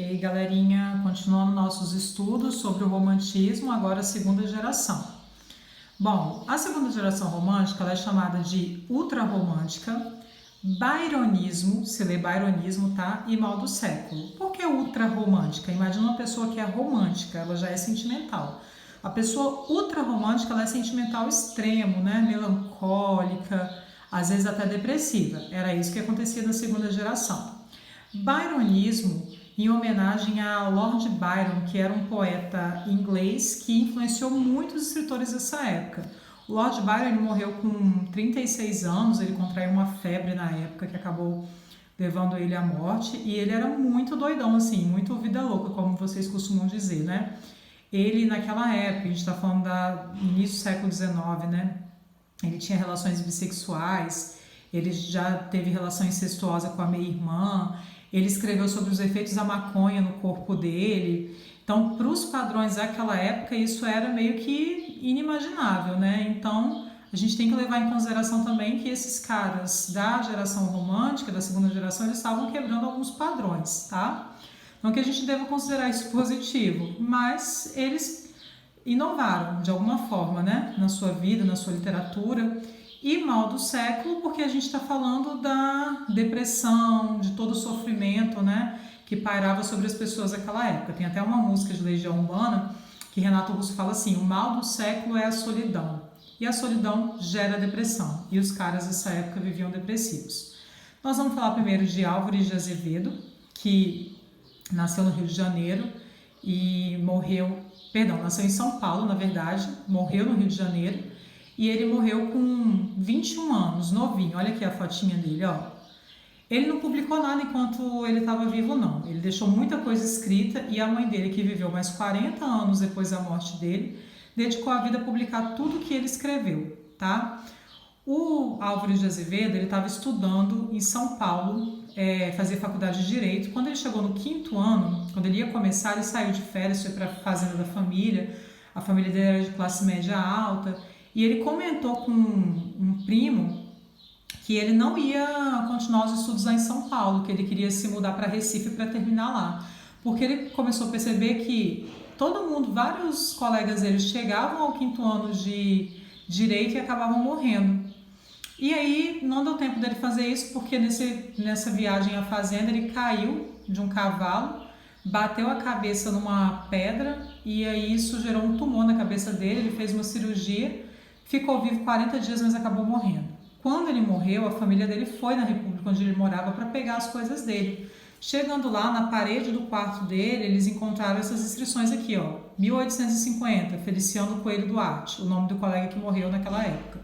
E aí, galerinha, continuando nossos estudos sobre o romantismo, agora a segunda geração. Bom, a segunda geração romântica ela é chamada de ultrarromântica, byronismo, se lê byronismo, tá? E mal do século. Por que ultrarromântica? Imagina uma pessoa que é romântica, ela já é sentimental. A pessoa ultrarromântica ela é sentimental extremo, né? Melancólica, às vezes até depressiva. Era isso que acontecia na segunda geração. Byronismo, em homenagem a Lord Byron, que era um poeta inglês que influenciou muitos escritores dessa época. O Lord Byron ele morreu com 36 anos, ele contraiu uma febre na época que acabou levando ele à morte, e ele era muito doidão, assim, muito vida louca, como vocês costumam dizer, né? Ele, naquela época, a gente está falando do início do século XIX, né? Ele tinha relações bissexuais, ele já teve relação incestuosa com a meia-irmã, ele escreveu sobre os efeitos da maconha no corpo dele. Então, para os padrões daquela época, isso era meio que inimaginável, né? Então, a gente tem que levar em consideração também que esses caras da geração romântica, da segunda geração, eles estavam quebrando alguns padrões, tá? Não que a gente deva considerar isso positivo, mas eles inovaram de alguma forma, né? Na sua vida, na sua literatura. E mal do século, porque a gente está falando da depressão, de todo o sofrimento, né, que pairava sobre as pessoas daquela época. Tem até uma música de Legião Urbana que Renato Russo fala assim: o mal do século é a solidão, e a solidão gera depressão, e os caras dessa época viviam depressivos. Nós vamos falar primeiro de Álvares de Azevedo, que nasceu no Rio de Janeiro e nasceu em São Paulo, na verdade, morreu no Rio de Janeiro. E ele morreu com 21 anos, novinho. Olha aqui a fotinha dele, ó. Ele não publicou nada enquanto ele estava vivo, não. Ele deixou muita coisa escrita e a mãe dele, que viveu mais 40 anos depois da morte dele, dedicou a vida a publicar tudo que ele escreveu, tá? O Álvares de Azevedo, ele estava estudando em São Paulo, fazia faculdade de Direito. Quando ele chegou no 5º ano, quando ele ia começar, ele saiu de férias, foi para a fazenda da família. A família dele era de classe média alta. E ele comentou com um primo que ele não ia continuar os estudos lá em São Paulo, que ele queria se mudar para Recife para terminar lá. Porque ele começou a perceber que todo mundo, vários colegas dele chegavam ao 5º ano de Direito e acabavam morrendo. E aí não deu tempo dele fazer isso, porque nessa viagem à fazenda ele caiu de um cavalo, bateu a cabeça numa pedra e aí isso gerou um tumor na cabeça dele, ele fez uma cirurgia. Ficou vivo 40 dias, mas acabou morrendo. Quando ele morreu, a família dele foi na República onde ele morava para pegar as coisas dele. Chegando lá, na parede do quarto dele, eles encontraram essas inscrições aqui, ó. 1850, Feliciano Coelho Duarte, o nome do colega que morreu naquela época.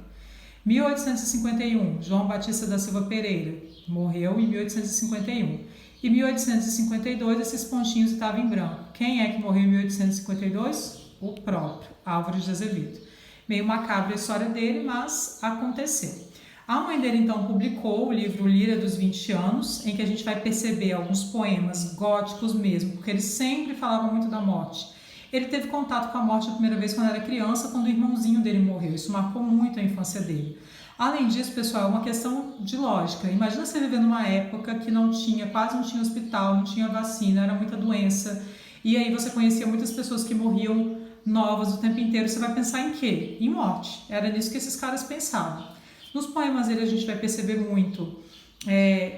1851, João Batista da Silva Pereira, morreu em 1851. E 1852, esses pontinhos estavam em branco. Quem é que morreu em 1852? O próprio Álvares de Azevedo. Meio macabra a história dele, mas aconteceu. A mãe dele, então, publicou o livro Líria dos 20 Anos, em que a gente vai perceber alguns poemas góticos mesmo, porque ele sempre falava muito da morte. Ele teve contato com a morte a primeira vez quando era criança, quando o irmãozinho dele morreu. Isso marcou muito a infância dele. Além disso, pessoal, é uma questão de lógica. Imagina você viver numa época que quase não tinha hospital, não tinha vacina, era muita doença. E aí você conhecia muitas pessoas que morriam novas o tempo inteiro. Você vai pensar em quê? Em morte. Era nisso que esses caras pensavam. Nos poemas dele a gente vai perceber muito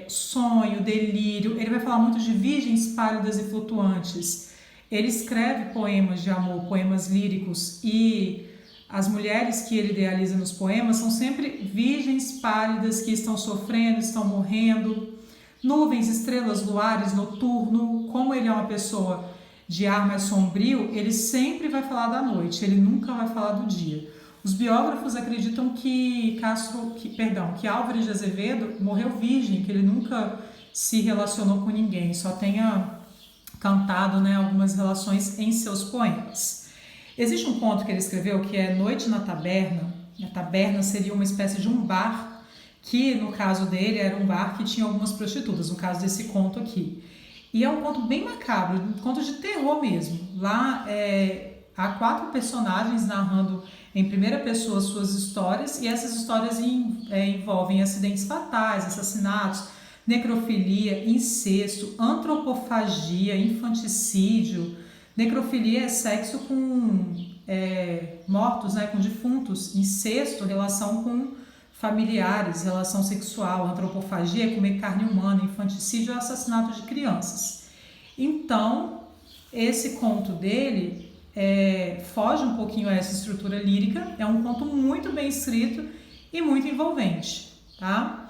sonho, delírio. Ele vai falar muito de virgens pálidas e flutuantes. Ele escreve poemas de amor, poemas líricos, e as mulheres que ele idealiza nos poemas são sempre virgens pálidas que estão sofrendo, estão morrendo. Nuvens, estrelas, luares, noturno. Como ele é uma pessoa de ar mais sombrio, ele sempre vai falar da noite, ele nunca vai falar do dia. Os biógrafos acreditam que Álvares de Azevedo morreu virgem, que ele nunca se relacionou com ninguém, só tenha cantado, né, algumas relações em seus poemas. Existe um conto que ele escreveu que é Noite na Taberna. A taberna seria uma espécie de um bar, que no caso dele era um bar que tinha algumas prostitutas, no caso desse conto aqui. E é um conto bem macabro, um conto de terror mesmo. Lá há 4 personagens narrando em primeira pessoa suas histórias, e essas histórias envolvem acidentes fatais, assassinatos. necrofilia, incesto, antropofagia, infanticídio. Necrofilia é sexo com mortos, né, com defuntos. Incesto, relação com familiares, relação sexual. Antropofagia é comer carne humana. Infanticídio é assassinato de crianças. Então, esse conto dele foge um pouquinho a essa estrutura lírica. É um conto muito bem escrito e muito envolvente, tá?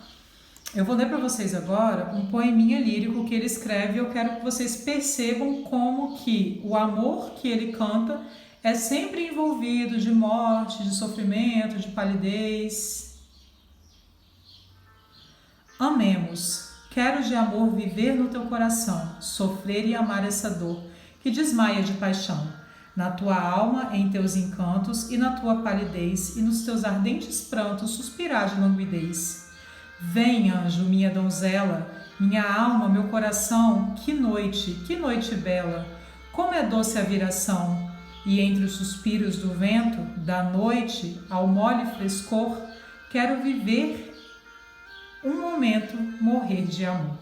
Eu vou ler para vocês agora um poeminha lírico que ele escreve e eu quero que vocês percebam como que o amor que ele canta é sempre envolvido de morte, de sofrimento, de palidez. Amemos, quero de amor viver no teu coração, sofrer e amar essa dor que desmaia de paixão, na tua alma, em teus encantos e na tua palidez e nos teus ardentes prantos suspirar de languidez. Vem, anjo, minha donzela, minha alma, meu coração, que noite bela, como é doce a viração, e entre os suspiros do vento, da noite, ao mole frescor, quero viver um momento, morrer de amor.